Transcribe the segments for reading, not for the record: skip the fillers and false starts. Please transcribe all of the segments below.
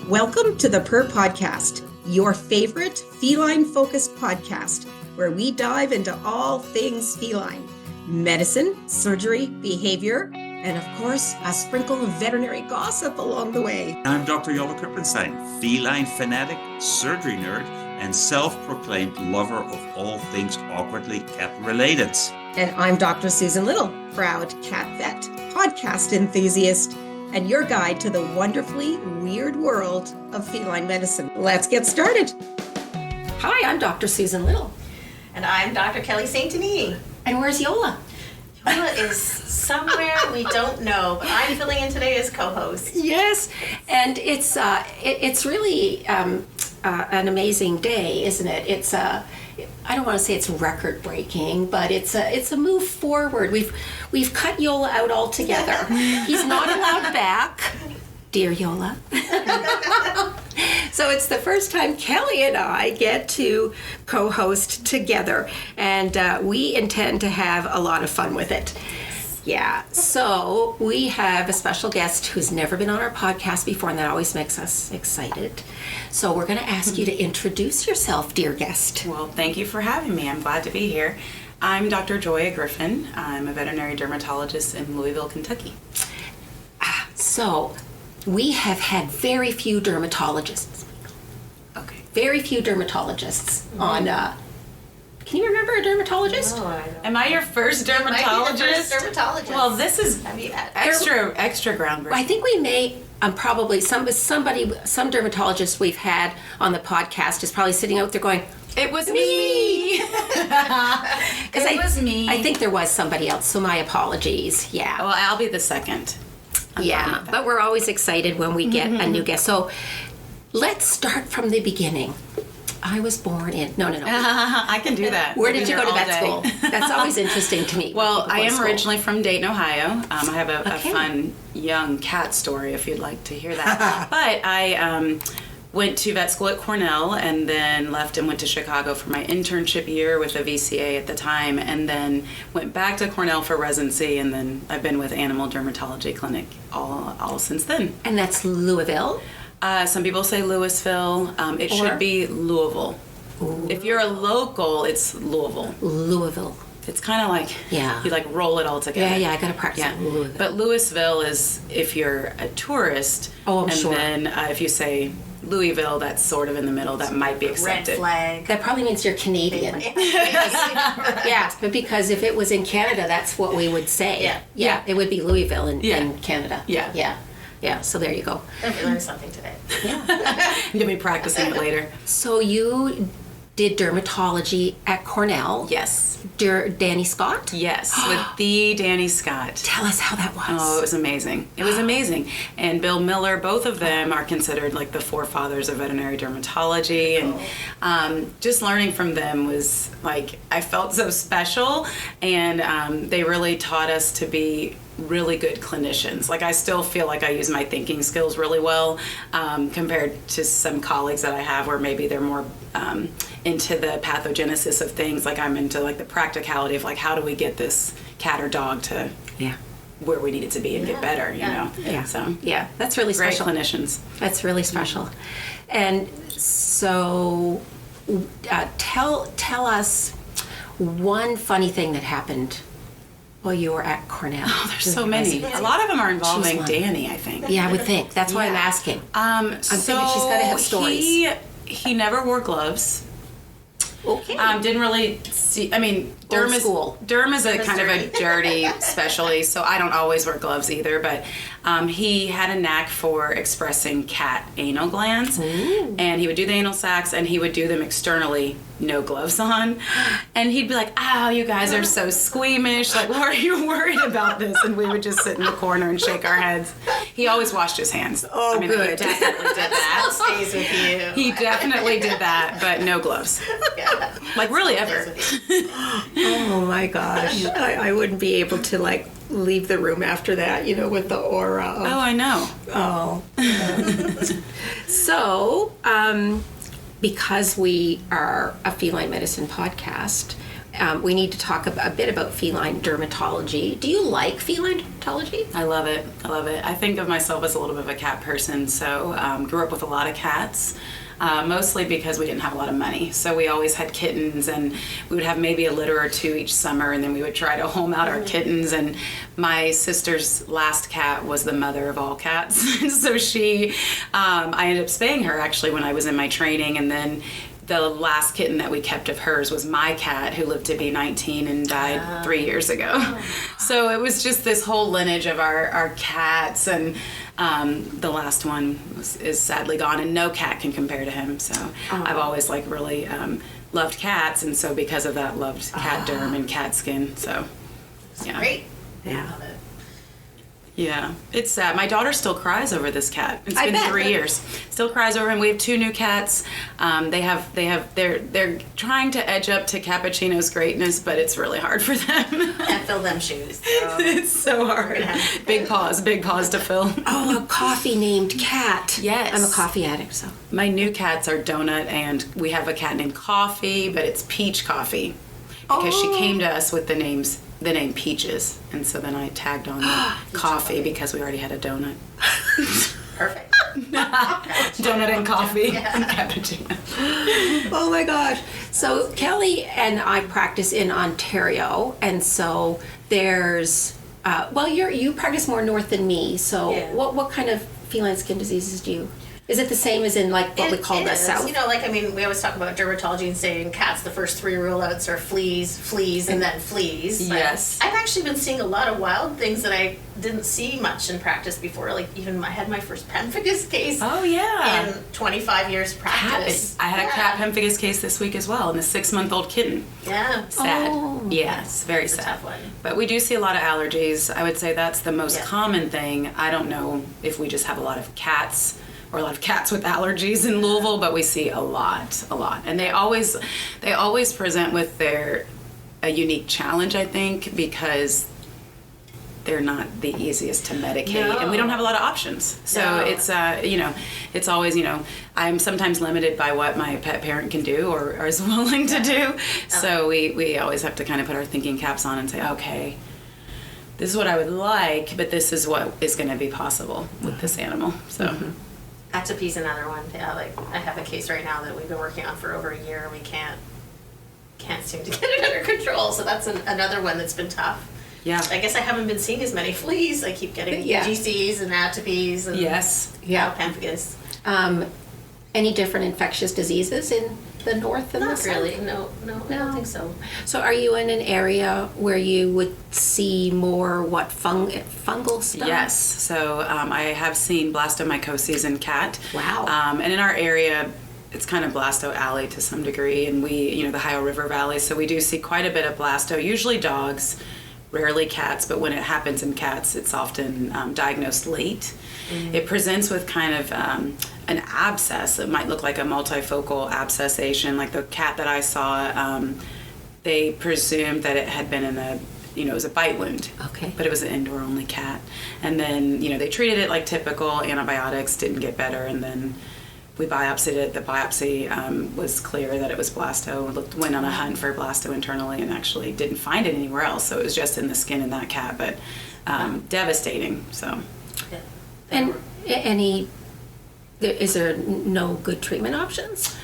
Welcome to the Purr Podcast, your favorite feline-focused podcast, where we dive into all things feline, medicine, surgery, behavior, and of course, a sprinkle of veterinary gossip along the way. I'm Dr. Joya Griffin, feline fanatic, surgery nerd, and self-proclaimed lover of all things awkwardly cat-related. And I'm Dr. Susan Little, proud cat vet, podcast enthusiast, and your guide to the wonderfully weird world of feline medicine. Let's get started. Hi, I'm Dr. Susan Little. And I'm Dr. Kelly St. Denis. And where's Yola? Yola is somewhere we don't know, but I'm filling in today as co-host. Yes, and it's really an amazing day, isn't it? It's I don't want to say it's record breaking, but it's a move forward. We've cut Yola out altogether. He's not allowed back, dear Yola. So it's the first time Kelly and I get to co-host together, and we intend to have a lot of fun with it. Yeah, so we have a special guest who's never been on our podcast before, and that always makes us excited. So we're going to ask you to introduce yourself, dear guest. Well, thank you for having me. I'm glad to be here. I'm Dr. Joya Griffin. I'm a veterinary dermatologist in Louisville, Kentucky. So we have had very few dermatologists. Okay. Very few dermatologists on... Can you remember a dermatologist? No, I don't. Am I your first dermatologist? Might be the first dermatologist. Well, this is Have you had? extra groundbreaking. I think we may probably some dermatologist we've had on the podcast is probably sitting out there going, It was me. It was me. I think there was somebody else, so my apologies. Yeah. Well, I'll be the second. I'm fine Yeah, with that. but we're always excited when we get a new guest. So let's start from the beginning. I was born in... No. I can do that. Where I'll did be you here go to all vet day. school? That's always interesting to me. Well, I am School. originally from Dayton, Ohio. I have a Okay. fun young cat story if you'd like to hear that. But I went to vet school at Cornell and then left and went to Chicago for my internship year with a VCA at the time, and then went back to Cornell for residency, and then I've been with Animal Dermatology Clinic all since then. And that's Louisville? Some people say Louisville. It Or? should be Louisville. Ooh. If you're a local, it's Louisville. Louisville. It's kind of like Yeah. you like roll it all together. Yeah, I got to practice Yeah, it. Louisville. but Louisville is if you're a tourist. Oh, I'm and sure. then if you say Louisville, that's sort of in the middle. That might be Red accepted. flag. That probably means you're Canadian. Yeah. Yeah, but because if it was in Canada, that's what we would say. Yeah. Yeah, it would be Louisville in Yeah. Canada. Yeah. Yeah, so there you go. We learned something today. You'll be practicing it later. So you did dermatology at Cornell. Yes. Danny Scott? Yes, with the Danny Scott. Tell us how that was. Oh, it was amazing. It was amazing. And Bill Miller, both of them are considered like the forefathers of veterinary dermatology. And just learning from them was like, I felt so special. And they really taught us to be really good clinicians. Like I still feel like I use my thinking skills really well compared to some colleagues that I have where maybe they're more into the pathogenesis of things. Like I'm into like the practicality of like how do we get this cat or dog to Yeah. where we need it to be and get better, you know? Yeah. So Yeah, that's really great special. clinicians. That's really special. And so tell us one funny thing that happened while you were at Cornell. Oh, there's so many. A lot of them are involving one. Danny, I think. Yeah, I would think. That's why I'm Yeah. asking. I'm thinking she's gotta have stories. He never wore gloves. Okay. Didn't really see. I mean, Old school. derm is a Derm's kind of a dirty specialty, so I don't always wear gloves either. But he had a knack for expressing cat anal glands, and he would do the anal sacs, and he would do them externally, no gloves on, and he'd be like, "Oh, you guys are so squeamish. Like, why are you worried about this?" And we would just sit in the corner and shake our heads. He always washed his hands. Oh, I mean, good. He definitely did that. Stays with you. He definitely did that, but no gloves. Yeah. Like really Stays ever. with you. Oh my gosh. I wouldn't be able to like leave the room after that, you know, with the aura of, Oh, I know. oh. So, because we are a feline medicine podcast, we need to talk a bit about feline dermatology. Do you like feline dermatology? I love it. I love it. I think of myself as a little bit of a cat person. So grew up with a lot of cats. Mostly because we didn't have a lot of money. So we always had kittens, and we would have maybe a litter or two each summer, and then we would try to home out our kittens. And my sister's last cat was the mother of all cats. So I ended up spaying her actually when I was in my training, and then the last kitten that we kept of hers was my cat, who lived to be 19 and died 3 years ago. So it was just this whole lineage of our cats, and the last one is sadly gone, and no cat can compare to him. So I've always really loved cats, and so because of that, loved cat derm and cat skin. So yeah, Great. Yeah. Love it. Yeah, it's sad. My daughter still cries over this cat. It's been bet. 3 years. Still cries over him. We have 2 new cats. They're trying to edge up to Cappuccino's greatness, but it's really hard for them. Can't fill them shoes. So. It's so hard. Big paws to fill. Oh, a coffee named Cat. Yes. I'm a coffee addict, so. My new cats are Donut, and we have a cat named Coffee, but it's Peach Coffee because she came to us with the name Peaches, and so then I tagged on the coffee because we already had a donut. Perfect. Donut and coffee and cappuccino. Oh my gosh. So Kelly and I practice in Ontario, and so there's, you practice more north than me, so Yeah. what kind of feline skin diseases do you? Is it the same as in what we call the is. South? We always talk about dermatology and saying cats, the first 3 rule-outs are fleas, and then fleas. But Yes. I've actually been seeing a lot of wild things that I didn't see much in practice before. Like even I had my first pemphigus case. Oh yeah. In 25 years of practice. I had a cat pemphigus case this week as well, and a 6-month-old kitten. Yeah. Sad. Oh. Yes, very It's a sad. tough one. But we do see a lot of allergies. I would say that's the most Yeah. common thing. I don't know if we just have a lot of cats or a lot of cats with allergies in Louisville, but we see a lot. And they always present with a unique challenge, I think, because they're not the easiest to medicate, No. and we don't have a lot of options. So No. it's always, I'm sometimes limited by what my pet parent can do or is willing to do. So we always have to kind of put our thinking caps on and say, okay, this is what I would like, but this is what is going to be possible with this animal. So. Atopi's another one. Yeah, I have a case right now that we've been working on for over a year, and we can't seem to get it under control. So that's another one that's been tough. Yeah. I guess I haven't been seeing as many fleas. I keep getting Yeah. GCs and atopies and Yes. Yeah. pemphigus. Any different infectious diseases in the north and the Not south? really. No, I don't think so. So are you in an area where you would see more fungal stuff? Yes. So I have seen blastomycosis in cat. Wow. And in our area, it's kind of blasto alley to some degree, and we, the Ohio River Valley, so we do see quite a bit of blasto, usually dogs, rarely cats, but when it happens in cats, it's often diagnosed late. Mm-hmm. It presents with kind of an abscess. It might look like a multifocal abscessation. Like the cat that I saw, they presumed that it had been in it was a bite wound. Okay. But it was an indoor-only cat. And then, they treated it like typical antibiotics, didn't get better, and then we biopsied it. The biopsy was clear that it was blasto. Went on a hunt for blasto internally and actually didn't find it anywhere else. So it was just in the skin in that cat, but devastating. So. Yeah. And is there no good treatment options?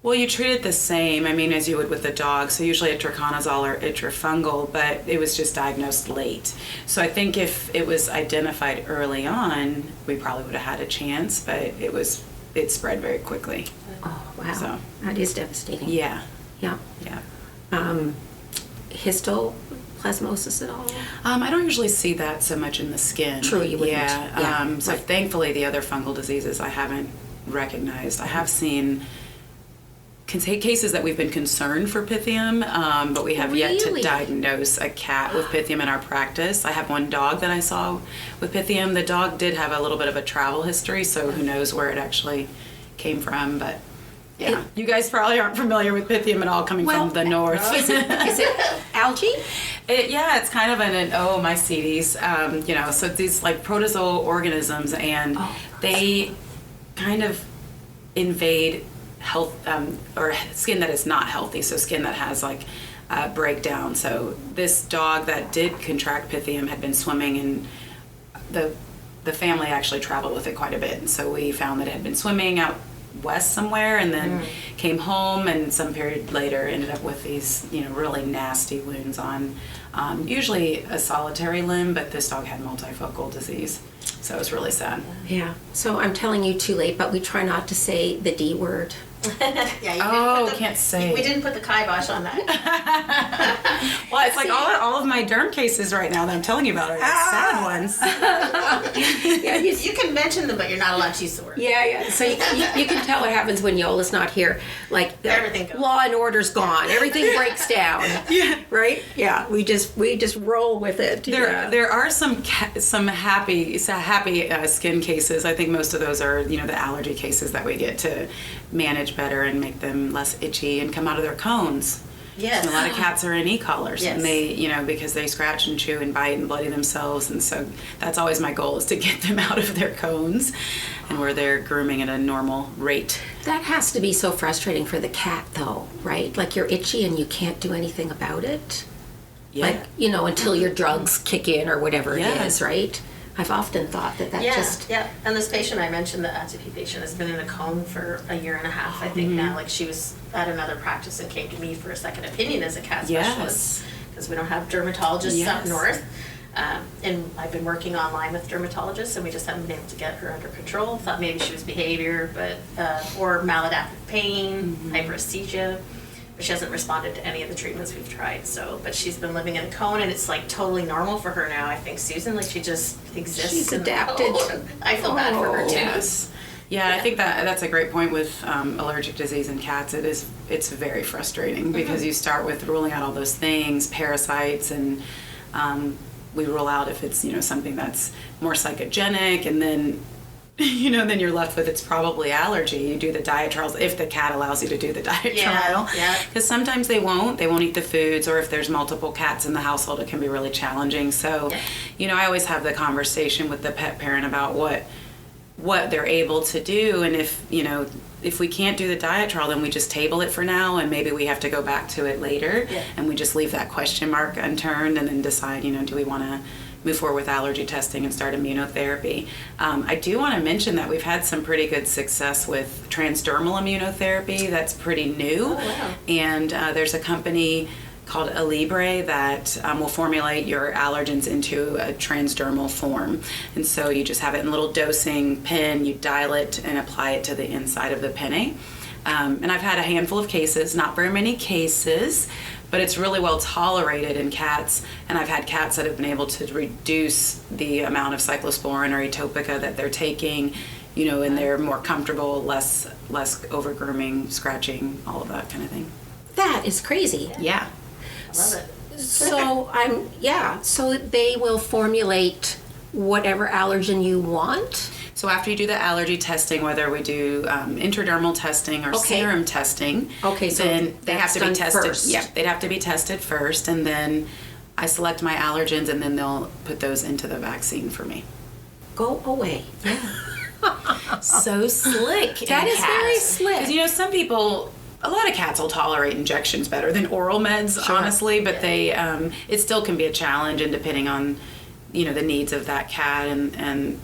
Well, you treat it the same, as you would with the dog. So usually itraconazole or itrafungal, but it was just diagnosed late. So I think if it was identified early on, we probably would have had a chance, but it spread very quickly. Oh, wow. So. That is devastating. Yeah. Yeah. Histoplasmosis at all? I don't usually see that so much in the skin. True, you wouldn't. Yeah. So right. thankfully, the other fungal diseases I haven't recognized. I have seen cases that we've been concerned for Pythium, but we have yet to Really? diagnose a cat with Pythium in our practice. I have one dog that I saw with Pythium. The dog did have a little bit of a travel history, so who knows where it actually came from, but yeah. You guys probably aren't familiar with Pythium at all, coming from the north. Is it algae? It's kind of an oomycetes, so it's these like protozoal organisms, and they kind of invade health or skin that is not healthy, so skin that has like breakdown. So this dog that did contract Pythium had been swimming, and the family actually traveled with it quite a bit. And so we found that it had been swimming out west somewhere, and then came home, and some period later ended up with these, really nasty wounds on usually a solitary limb, but this dog had multifocal disease. So it was really sad. Yeah. So I'm telling you too late, but we try not to say the D word. Yeah, can't say. We didn't put the kibosh on that. Well, it's like all of my derm cases right now that I'm telling you about are sad ones. Yeah, You can mention them, but you're not allowed to use the word. Yeah. So you can tell what happens when Yola's not here. Like Everything goes. Law and order's gone. Everything breaks down. Yeah. Right. Yeah. We just roll with it. There are some happy skin cases. I think most of those are the allergy cases that we get to manage better and make them less itchy and come out of their cones. Yes. And a lot of cats are in e-collars, Yes. and they, because they scratch and chew and bite and bloody themselves, and so that's always my goal, is to get them out of their cones and where they're grooming at a normal rate. That has to be so frustrating for the cat, though, right? Like you're itchy and you can't do anything about it. Yeah. Like, until your drugs kick in or whatever Yeah. it is, right? I've often thought that just... Yeah, and this patient I mentioned, the atopy patient, has been in a cone for a year and a half, I think now. Like, she was at another practice and came to me for a second opinion as a cat specialist, because we don't have dermatologists up north. And I've been working online with dermatologists, and we just haven't been able to get her under control. Thought maybe she was behavior, but or maladaptive pain, hyperesthesia. But she hasn't responded to any of the treatments we've tried. But she's been living in a cone, and it's like totally normal for her now. I think Susan, like, she just exists. She's in the adapted. cone. I feel bad for her too. Yes. Yeah, I think that's a great point with allergic disease in cats. It's very frustrating because you start with ruling out all those things, parasites, and we rule out if it's something that's more psychogenic, and then then you're left with it's probably allergy. You do the diet trials if the cat allows you to do the diet trial. Yeah. Because sometimes they won't eat the foods, or if there's multiple cats in the household, it can be really challenging. So, I always have the conversation with the pet parent about what they're able to do, and if we can't do the diet trial, then we just table it for now, and maybe we have to go back to it later, and we just leave that question mark unturned, and then decide, do we want to move forward with allergy testing and start immunotherapy. I do want to mention that we've had some pretty good success with transdermal immunotherapy. That's pretty new. Oh, wow. And there's a company called Alibre that will formulate your allergens into a transdermal form. And so you just have it in a little dosing pen, you dial it and apply it to the inside of the penne. And I've had a handful of cases, not very many cases, but it's really well tolerated in cats. And I've had cats that have been able to reduce the amount of cyclosporin or atopica that they're taking, and they're more comfortable, less over grooming, scratching, all of that kind of thing. That is crazy. Yeah. I love it. So they will formulate whatever allergen you want. So after you do the allergy testing, whether we do intradermal testing or serum testing, so then they have to be tested. First. Yeah, they'd have to be tested first, and then I select my allergens, and then they'll put those into the vaccine for me. Go away. So slick. That is very slick. Because some people. A lot of cats will tolerate injections better than oral meds, honestly, but they it still can be a challenge, and depending on the needs of that cat and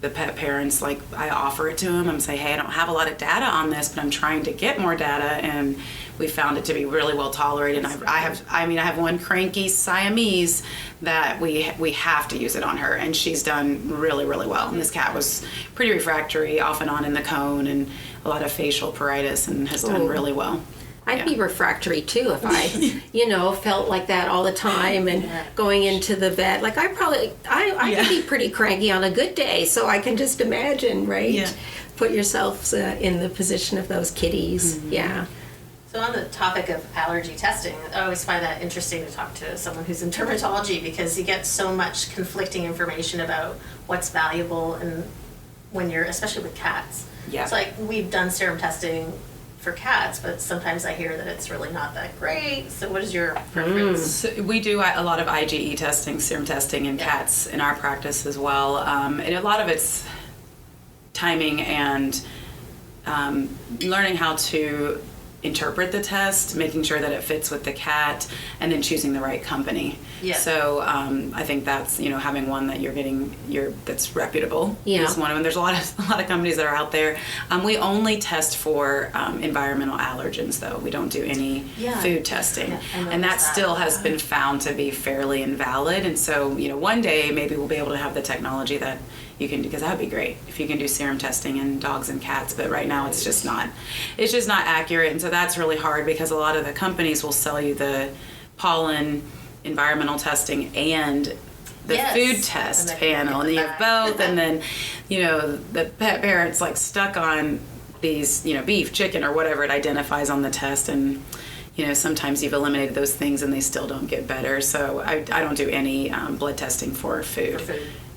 the pet parents, like I offer it to them. I'm saying, hey, I don't have a lot of data on this, but I'm trying to get more data, and we found it to be really well tolerated. And I have one cranky Siamese that we have to use it on her, and she's done really, really well. And this cat was pretty refractory, off and on in the cone, and a lot of facial pruritus, and has done really well. I'd be refractory too if I, felt like that all the time and going into the vet. Like I could be pretty cranky on a good day, so I can just imagine, right? Yeah. Put yourselves in the position of those kitties. Mm-hmm. Yeah. So on the topic of allergy testing, I always find that interesting to talk to someone who's in dermatology, because you get so much conflicting information about what's valuable, and when you're, especially with cats. Yeah. It's like we've done serum testing for cats, but sometimes I hear that it's really not that great. So what is your preference? So we do a lot of IgE testing, serum testing in cats in our practice as well. And a lot of it's timing and learning how to interpret the test, making sure that it fits with the cat, and then choosing the right company. Yeah. So I think that's, having one that that's reputable Yeah. is one of them. There's a lot of companies that are out there. We only test for environmental allergens, though. We don't do any food testing. Yeah, I and that noticed still that. has been found to be fairly invalid. And so, one day maybe we'll be able to have the technology that you can, because that would be great if you can do serum testing in dogs and cats, but right now it's just not accurate. And so that's really hard, because a lot of the companies will sell you the pollen environmental testing and the food test and panel, and you have both, and then the pet parent's like stuck on these beef, chicken, or whatever it identifies on the test, and sometimes you've eliminated those things and they still don't get better. So I don't do any blood testing for food.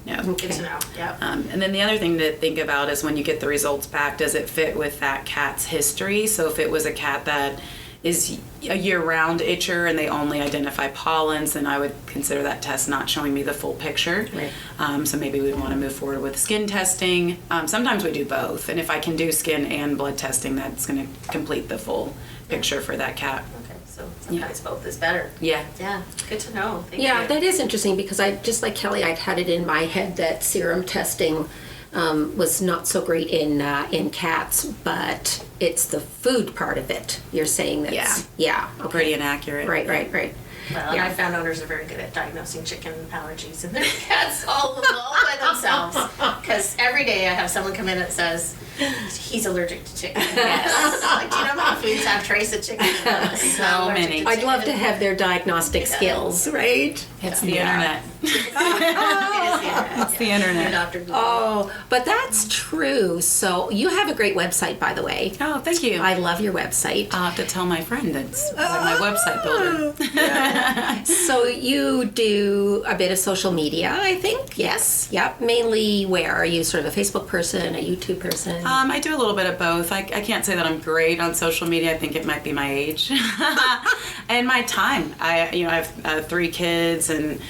No. Good to know. Yep. And then the other thing to think about is when you get the results back, does it fit with that cat's history? So if it was a cat that is a year-round itcher and they only identify pollens, then I would consider that test not showing me the full picture. Right. So maybe we'd want to move forward with skin testing. Sometimes we do both, and if I can do skin and blood testing, that's going to complete the full picture for that cat. Okay, so sometimes both is better. Yeah. Yeah, good to know. Thank you. That is interesting, because I, just like Kelly, I'd had it in my head that serum testing was not so great in cats, but it's the food part of it. You're saying that? Yeah. Okay. Pretty inaccurate. Right. Well, and I found owners are very good at diagnosing chicken allergies in their cats all by themselves. Because every day I have someone come in that says, he's allergic to chicken. Yes. Like, do you know how many foods have trace of chicken in them? So many. I'd love to have their diagnostic skills, right? It's the internet. It's the internet. Dr. Google. Oh, but that's true. So you have a great website, by the way. Oh, thank you. I love your website. I'll have to tell my friend that's my website builder. So you do a bit of social media, I think? Yes. Yep. Mainly where? Are you sort of a Facebook person, a YouTube person? I do a little bit of both. I can't say that I'm great on social media. I think it might be my age and my time. I have 3 kids and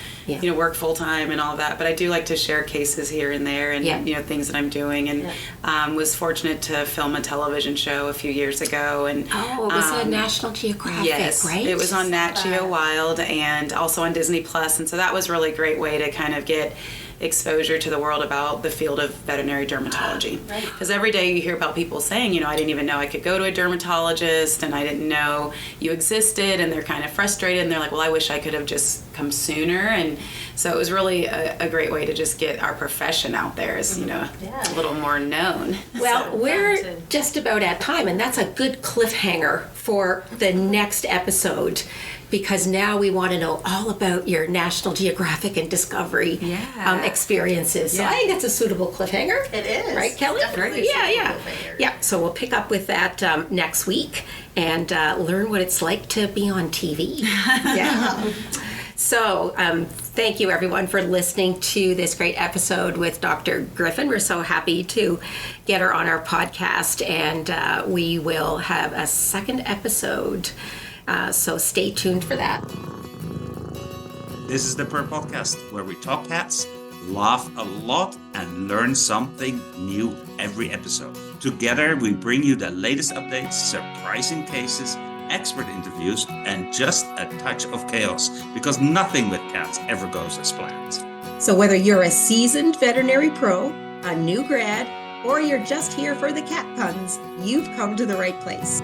work full time and all that. But I do like to share cases here and there, and things that I'm doing. And was fortunate to film a television show a few years ago. And it was on National Geographic, yes, right? It was on Nat Geo WILD and also on Disney Plus. And so that was really a great way to kind of get exposure to the world about the field of veterinary dermatology. Because every day you hear about people saying, I didn't even know I could go to a dermatologist, and I didn't know you existed, and they're kind of frustrated, and they're like, well, I wish I could have just come sooner. And so it was really a great way to just get our profession out there as, a little more known. Well, we're just about at time, and that's a good cliffhanger for the next episode, because now we want to know all about your National Geographic and Discovery experiences. So I think that's a suitable cliffhanger. It is. Right, Kelly? Definitely. Yeah, so we'll pick up with that next week and learn what it's like to be on TV. So thank you, everyone, for listening to this great episode with Dr. Griffin. We're so happy to get her on our podcast, and we will have a second episode. So stay tuned for that. This is the Purr Podcast, where we talk cats, laugh a lot, and learn something new every episode. Together, we bring you the latest updates, surprising cases, expert interviews, and just a touch of chaos, because nothing with cats ever goes as planned. So whether you're a seasoned veterinary pro, a new grad, or you're just here for the cat puns, you've come to the right place.